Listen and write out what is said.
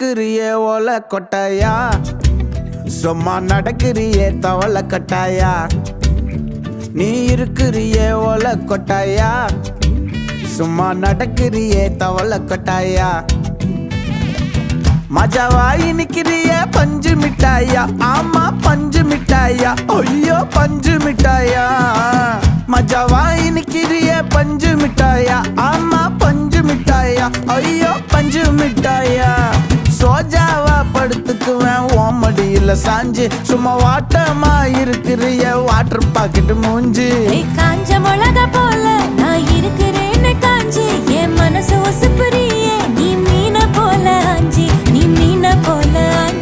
இருக்கிறியே ஓலை கொட்டாயா, சும்மா நடக்கிறியே தவளை கட்டாயா. நீ இருக்கிறியே ஓலை கொட்டாயா, சும்மா நடக்கிறியே தவளை கொட்டாயா. மஜாவாய் நிக்கிறியே பஞ்சு மிட்டாயா, ஆமா பஞ்சு மிட்டாயா, ஐயோ பஞ்சு மிட்டாயா. மஜாவாய் நிக்கிறியே பஞ்சு மிட்டாயா, ஆமா பஞ்சு மிட்டாயா, ஐயோ பஞ்சு மிட்டாயா. சோஜாவா படுத்துக்குவேன் ஓமடியில சாஞ்சு, சும்மா வாட்டமா இருக்கிறிய வாட்டர் பாக்கெட் மூஞ்சி. காஞ்ச மிளகா போல நான் இருக்கிறேன்னு காஞ்சி, என் மனசு ஒசுப்புறியே நீ மீன போல ஆஞ்சி, நீ மீன போல ஆஞ்சி.